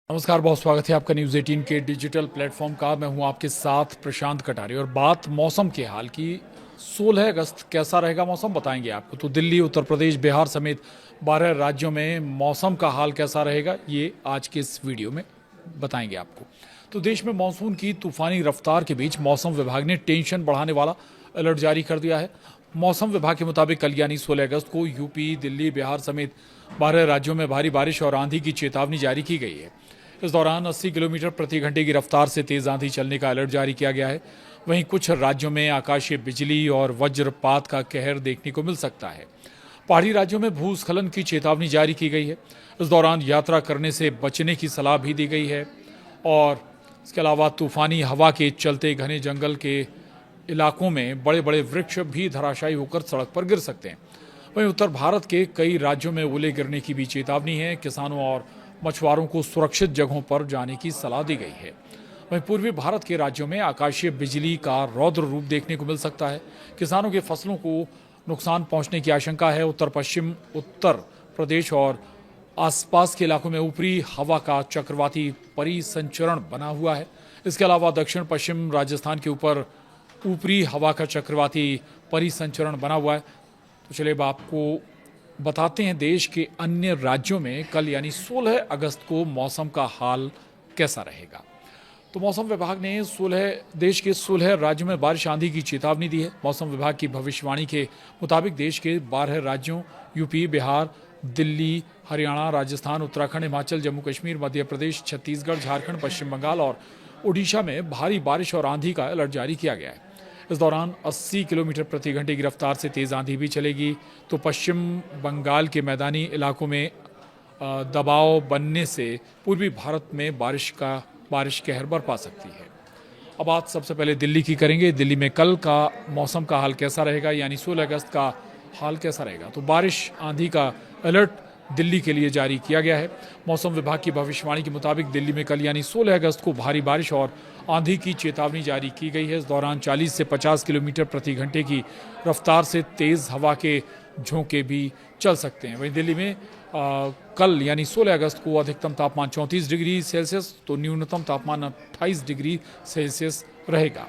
नमस्कार, बहुत स्वागत है आपका न्यूज़ 18 के डिजिटल प्लेटफॉर्म का। मैं हूं आपके साथ प्रशांत कटारी और बात मौसम के हाल की। 16 अगस्त कैसा रहेगा मौसम बताएंगे आपको। तो दिल्ली, उत्तर प्रदेश, बिहार समेत 12 राज्यों में मौसम का हाल कैसा रहेगा ये आज के इस वीडियो में बताएंगे आपको। तो देश में मानसून की तूफानी रफ्तार के बीच मौसम विभाग ने टेंशन बढ़ाने वाला अलर्ट जारी कर दिया है। मौसम विभाग के मुताबिक कल यानी 16 अगस्त को यूपी, दिल्ली, बिहार समेत 12 राज्यों में भारी बारिश और आंधी की चेतावनी जारी की गई है। इस दौरान 80 किलोमीटर प्रति घंटे की रफ्तार से तेज आंधी चलने का अलर्ट जारी किया गया है। वहीं कुछ राज्यों में आकाशीय बिजली और वज्रपात का कहर देखने को मिल सकता है। पहाड़ी राज्यों में भूस्खलन की चेतावनी जारी की गई है। इस दौरान यात्रा करने से बचने की सलाह भी दी गई है और इसके अलावा तूफानी हवा के चलते घने जंगल के इलाकों में बड़े बड़े वृक्ष भी धराशायी होकर सड़क पर गिर सकते हैं। वहीं उत्तर भारत के कई राज्यों में ओले गिरने की भी चेतावनी है। किसानों और मछुआरों को सुरक्षित जगहों पर जाने की सलाह दी गई है। वहीं पूर्वी भारत के राज्यों में आकाशीय बिजली का रौद्र रूप देखने को मिल सकता है। किसानों के फसलों को नुकसान पहुंचने की आशंका है। उत्तर पश्चिम उत्तर प्रदेश और आसपास के इलाकों में ऊपरी हवा का चक्रवाती परिसंचरण बना हुआ है। इसके अलावा दक्षिण पश्चिम राजस्थान के ऊपर ऊपरी हवा का चक्रवाती परिसंचरण बना हुआ है। तो चलिए अब आपको बताते हैं देश के अन्य राज्यों में कल यानी 16 अगस्त को मौसम का हाल कैसा रहेगा। तो मौसम विभाग ने देश के 16 राज्यों में बारिश आंधी की चेतावनी दी है। मौसम विभाग की भविष्यवाणी के मुताबिक देश के 12 राज्यों यूपी, बिहार, दिल्ली, हरियाणा, राजस्थान, उत्तराखंड, हिमाचल, जम्मू कश्मीर, मध्य प्रदेश, छत्तीसगढ़, झारखंड, पश्चिम बंगाल और उड़ीसा में भारी बारिश और आंधी का अलर्ट जारी किया गया है। इस दौरान 80 किलोमीटर प्रति घंटे की रफ्तार से तेज आंधी भी चलेगी। तो पश्चिम बंगाल के मैदानी इलाकों में दबाव बनने से पूर्वी भारत में बारिश कहर बरपा सकती है। अब बात सबसे पहले दिल्ली की करेंगे। दिल्ली में कल का मौसम का हाल कैसा रहेगा यानी 16 अगस्त का हाल कैसा रहेगा। तो बारिश आंधी का अलर्ट दिल्ली के लिए जारी किया गया है। मौसम विभाग की भविष्यवाणी के मुताबिक दिल्ली में कल यानी 16 अगस्त को भारी बारिश और आंधी की चेतावनी जारी की गई है। इस दौरान 40 से 50 किलोमीटर प्रति घंटे की रफ्तार से तेज हवा के झोंके भी चल सकते हैं। वहीं दिल्ली में कल यानी 16 अगस्त को अधिकतम तापमान 34 डिग्री सेल्सियस तो न्यूनतम तापमान 28 डिग्री सेल्सियस रहेगा।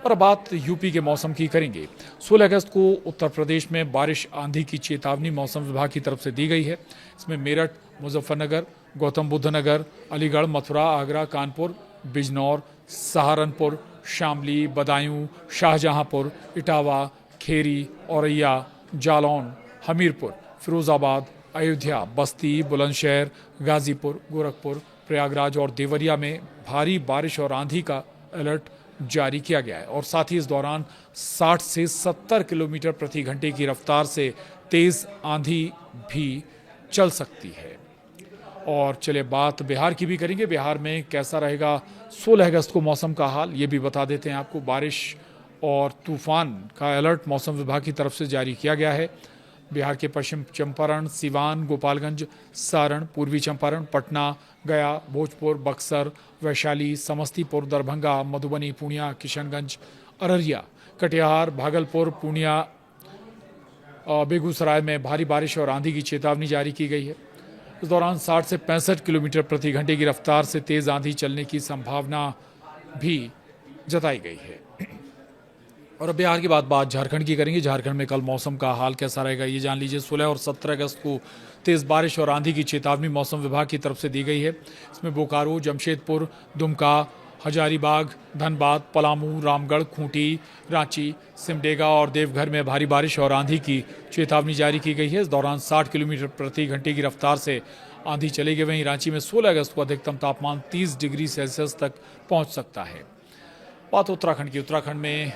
और अब बात यूपी के मौसम की करेंगे। 16 अगस्त को उत्तर प्रदेश में बारिश आंधी की चेतावनी मौसम विभाग की तरफ से दी गई है। इसमें मेरठ, मुजफ्फरनगर, गौतम बुद्ध नगर, अलीगढ़, मथुरा, आगरा, कानपुर, बिजनौर, सहारनपुर, शामली, बदायूं, शाहजहांपुर, इटावा, खेरी, औरैया, जालौन, हमीरपुर, फिरोजाबाद, अयोध्या, बस्ती, बुलंदशहर, गाजीपुर, गोरखपुर, प्रयागराज और देवरिया में भारी बारिश और आंधी का अलर्ट जारी किया गया है। और साथ ही इस दौरान 60 से 70 किलोमीटर प्रति घंटे की रफ्तार से तेज आंधी भी चल सकती है। और चलिए बात बिहार की भी करेंगे। बिहार में कैसा रहेगा 16 अगस्त को मौसम का हाल ये भी बता देते हैं आपको। बारिश और तूफान का अलर्ट मौसम विभाग की तरफ से जारी किया गया है। बिहार के पश्चिम चंपारण, सिवान, गोपालगंज, सारण, पूर्वी चंपारण, पटना, गया, भोजपुर, बक्सर, वैशाली, समस्तीपुर, दरभंगा, मधुबनी, पूर्णिया, किशनगंज, अररिया, कटिहार, भागलपुर, पूर्णिया, बेगूसराय में भारी बारिश और आंधी की चेतावनी जारी की गई है। इस दौरान 60 से 65 किलोमीटर प्रति घंटे की रफ्तार से तेज आंधी चलने की संभावना भी जताई गई है। और अब बिहार की बात झारखंड की करेंगे। झारखंड में कल मौसम का हाल कैसा रहेगा ये जान लीजिए। 16 और 17 अगस्त को तेज बारिश और आंधी की चेतावनी मौसम विभाग की तरफ से दी गई है। इसमें बोकारो, जमशेदपुर, दुमका, हजारीबाग, धनबाद, पलामू, रामगढ़, खूंटी, रांची, सिमडेगा और देवघर में भारी बारिश और आंधी की चेतावनी जारी की गई है। इस दौरान 60 किलोमीटर प्रति घंटे की रफ्तार से आंधी चलेगी। वहीं रांची में 16 अगस्त को अधिकतम तापमान 30 डिग्री सेल्सियस तक पहुंच सकता है। बात उत्तराखंड की। उत्तराखंड में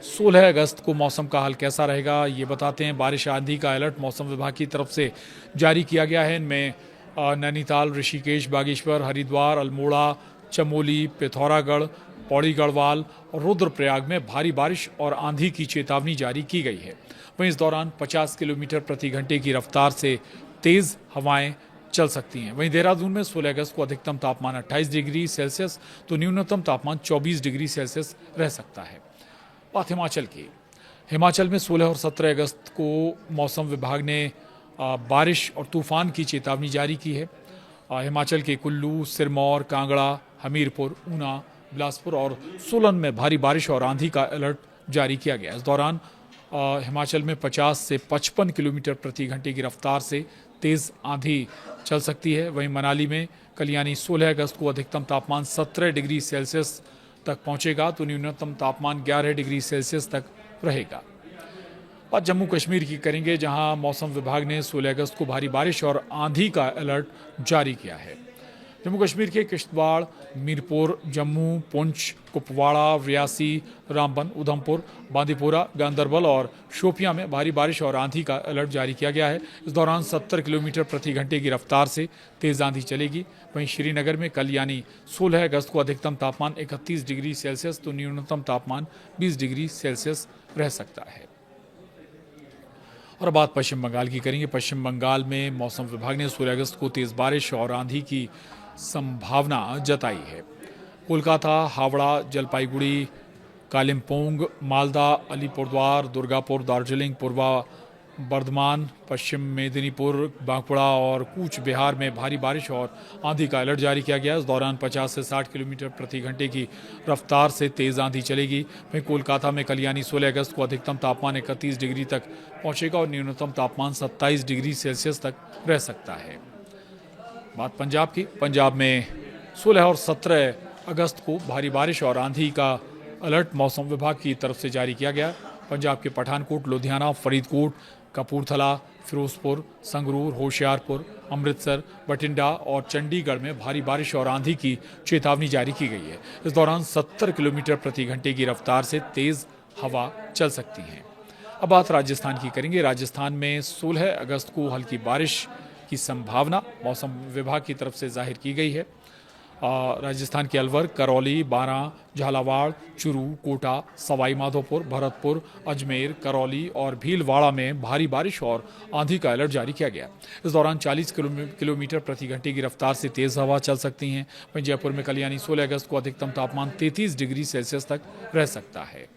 16 अगस्त को मौसम का हाल कैसा रहेगा ये बताते हैं। बारिश आंधी का अलर्ट मौसम विभाग की तरफ से जारी किया गया है। इनमें नैनीताल, ऋषिकेश, बागेश्वर, हरिद्वार, अल्मोड़ा, चमोली, पिथौरागढ़, पौड़ी गढ़वाल और रुद्रप्रयाग में भारी बारिश और आंधी की चेतावनी जारी की गई है। वहीं इस दौरान 50 किलोमीटर प्रति घंटे की रफ्तार से तेज हवाएं चल सकती हैं। वहीं देहरादून में 16 अगस्त को अधिकतम तापमान 28 डिग्री सेल्सियस तो न्यूनतम तापमान 24 डिग्री सेल्सियस रह सकता है। बात हिमाचल की। हिमाचल में 16 और 17 अगस्त को मौसम विभाग ने बारिश और तूफान की चेतावनी जारी की है। हिमाचल के कुल्लू, सिरमौर, कांगड़ा, हमीरपुर, ऊना, बिलासपुर और सोलन में भारी बारिश और आंधी का अलर्ट जारी किया गया। इस दौरान हिमाचल में 50 से 55 किलोमीटर प्रति घंटे की रफ्तार से तेज़ आंधी चल सकती है। वहीं मनाली में कल यानी 16 अगस्त को अधिकतम तापमान 17 डिग्री सेल्सियस तक पहुंचेगा तो न्यूनतम तापमान 11 डिग्री सेल्सियस तक रहेगा। बात जम्मू कश्मीर की करेंगे, जहां मौसम विभाग ने 16 अगस्त को भारी बारिश और आंधी का अलर्ट जारी किया है। जम्मू कश्मीर के किश्तवाड़, मीरपुर, जम्मू, पुंछ, कुपवाड़ा, रियासी, रामबन, उधमपुर, बांदीपोरा, गांदरबल और शोपियां में भारी बारिश और आंधी का अलर्ट जारी किया गया है। इस दौरान 70 किलोमीटर प्रति घंटे की रफ्तार से तेज़ आंधी चलेगी। वहीं श्रीनगर में कल यानी 16 अगस्त को अधिकतम तापमान 31 डिग्री सेल्सियस तो न्यूनतम तापमान 20 डिग्री सेल्सियस रह सकता है। और बात पश्चिम बंगाल की करेंगे। पश्चिम बंगाल में मौसम विभाग ने 16 अगस्त को तेज़ बारिश और आंधी की संभावना जताई है। कोलकाता, हावड़ा, जलपाईगुड़ी, कालिम्पोंग, मालदा, अलीपुरद्वार, दुर्गापुर, दार्जिलिंग, पूर्वा बर्धमान, पश्चिम मेदिनीपुर, बांकुड़ा और कूच बिहार में भारी बारिश और आंधी का अलर्ट जारी किया गया। इस दौरान 50 से 60 किलोमीटर प्रति घंटे की रफ्तार से तेज़ आंधी चलेगी। वहीं कोलकाता में कल यानी 16 अगस्त को अधिकतम तापमान 31 डिग्री तक पहुंचेगा और न्यूनतम तापमान 27 डिग्री सेल्सियस तक रह सकता है। बात पंजाब की। पंजाब में 16 और 17 अगस्त को भारी बारिश और आंधी का अलर्ट मौसम विभाग की तरफ से जारी किया गया। पंजाब के पठानकोट, लुधियाना, फरीदकोट, कपूरथला, फिरोजपुर, संगरूर, होशियारपुर, अमृतसर, बठिंडा और चंडीगढ़ में भारी बारिश और आंधी की चेतावनी जारी की गई है। इस दौरान 70 किलोमीटर प्रति घंटे की रफ्तार से तेज़ हवा चल सकती है। अब बात राजस्थान की करेंगे। राजस्थान में 16 अगस्त को हल्की बारिश की संभावना मौसम विभाग की तरफ से जाहिर की गई है। राजस्थान के अलवर, करौली, बारां, झालावाड़, चुरू, कोटा, सवाई माधोपुर, भरतपुर, अजमेर, करौली और भीलवाड़ा में भारी बारिश और आंधी का अलर्ट जारी किया गया। इस दौरान 40 किलोमीटर प्रति घंटे की रफ्तार से तेज़ हवा चल सकती हैं। वहीं जयपुर में कल यानी 16 अगस्त को अधिकतम तापमान 33 डिग्री सेल्सियस तक रह सकता है।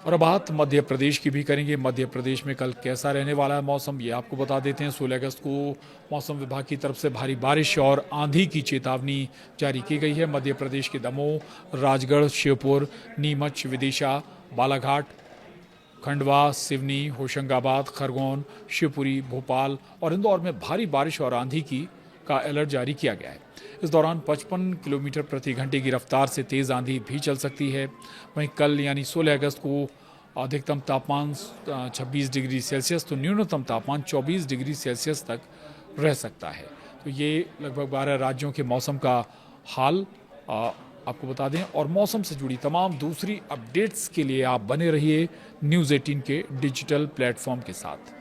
और अब बात मध्य प्रदेश की भी करेंगे। मध्य प्रदेश में कल कैसा रहने वाला है मौसम, ये आपको बता देते हैं। 16 अगस्त को मौसम विभाग की तरफ से भारी बारिश और आंधी की चेतावनी जारी की गई है। मध्य प्रदेश के दमोह, राजगढ़, श्योपुर, नीमच, विदिशा, बालाघाट, खंडवा, सिवनी, होशंगाबाद, खरगोन, शिवपुरी, भोपाल और इंदौर में भारी बारिश और आंधी का अलर्ट जारी किया गया है। इस दौरान 55 किलोमीटर प्रति घंटे की रफ्तार से तेज़ आंधी भी चल सकती है। वहीं कल यानी 16 अगस्त को अधिकतम तापमान 26 डिग्री सेल्सियस तो न्यूनतम तापमान 24 डिग्री सेल्सियस तक रह सकता है। तो ये लगभग 12 राज्यों के मौसम का हाल आपको बता दें। और मौसम से जुड़ी तमाम दूसरी अपडेट्स के लिए आप बने रहिए न्यूज़ 18 के डिजिटल प्लेटफॉर्म के साथ।